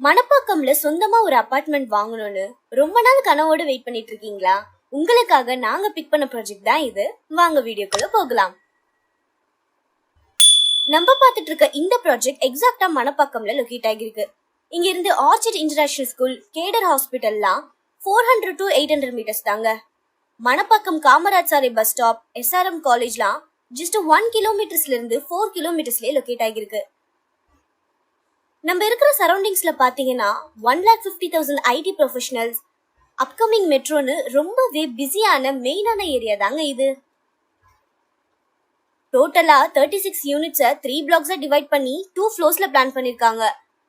மணப்பாக்கம்ல சொந்தமா ஒரு அபார்ட்மெண்ட் வாங்கணும்னு ரொம்ப நாள் கனவோட வெயிட் பண்ணிட்டு இருக்கீங்களா? உங்களுக்காக நாங்க பிக் பண்ண ப்ராஜெக்ட் தான் இது. வாங்க வீடியோக்குள்ள போகலாம். நம்ம பார்த்துட்டு இருக்க இந்த ப்ராஜெக்ட் எக்ஸாக்டா மணப்பாக்கம்ல லொகேட் ஆகிருக்கு. இங்க இருந்து ஆர்ச்சிட் இன்டர்நேஷனல் ஸ்கூல், கேடர் ஹாஸ்பிட்டல்லாம் 400 to 800 மீட்டர்ஸ் தாங்க. மணப்பாக்கம் காமராஜ் சாலை பஸ் ஸ்டாப், எஸ்ஆர்எம் காலேஜ்லாம் ஜஸ்ட் 1 கிலோமீட்டர்ஸ்ல இருந்து 4 கிலோமீட்டர்ஸ்லயே லொகேட் ஆகிருக்கு. நம்ம இருக்கிற சரௌண்டிங்ஸ்ல பாத்தீங்கன்னா 1,50,000 ஐடி ப்ரொஃபஷனல்ஸ், அப்கமிங் மெட்ரோன்னு ரொம்பவே பிஸியான மெயினான ஏரியா தாங்க இது. டோட்டலா 36 யூனிட்ஸை 3 பிளாக்ஸா டிவைட் பண்ணி 2 ஃப்ளோர்ஸ்ல பிளான் பண்ணிருக்காங்க.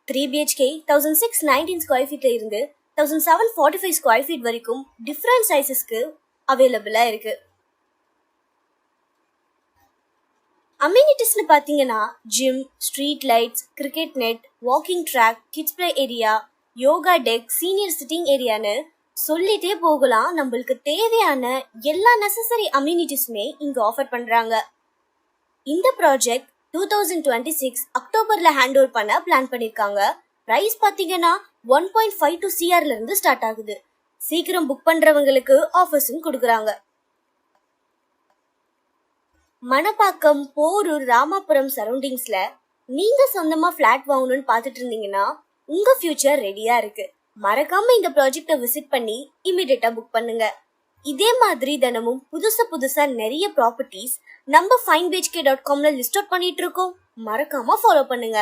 3 BHK 1619 ஸ்கொயர் ஃபீட்ல இருந்து 1745 ஸ்கொயர் ஃபீட் வரைக்கும் டிஃப்ரெண்ட் சைசஸ்க்கு அவைலபிளா இருக்கு. அம்யூனிட்டிஸ்னு பாத்தீங்கன்னா gym, street lights, cricket net, walking track, kids play area, yoga deck, senior sitting ஏரியான்னு சொல்லிட்டே போகலாம். நம்மளுக்கு தேவையான எல்லா நெசசரி அம்யூனிட்டிஸுமே இங்க ஆஃபர் பண்றாங்க. இந்த ப்ராஜெக்ட் 2026 அக்டோபர்ல ஹேண்ட் ஓவர் பண்ண பிளான் பண்ணிருக்காங்க. பிரைஸ் பாத்தீங்கன்னா 1.52 CRல இருந்து ஸ்டார்ட் ஆகுது. சீக்கிரம் புக் பண்றவங்களுக்கு ஆஃபர்ஸும் கொடுக்குறாங்க. மணப்பாக்கம், போரூர், ராமாபுரம் சரௌண்டிங்ஸ்ல நீங்க சொந்தமா பிளாட் வாங்கணும்னு பாத்துட்டு இருந்தீங்கன்னா உங்க ஃபியூச்சர் ரெடியா இருக்கு. மறக்காம இந்த ப்ராஜெக்ட விசிட் பண்ணி இமிடியேட்டா புக் பண்ணுங்க. இதே மாதிரி தினமும் புதுசா நிறைய ப்ராப்பர்ட்டிஸ் நம்ம finebhk.comல லிஸ்ட் அவுட் பண்ணிட்டு இருக்கோம். மறக்காம ஃபாலோ பண்ணுங்க.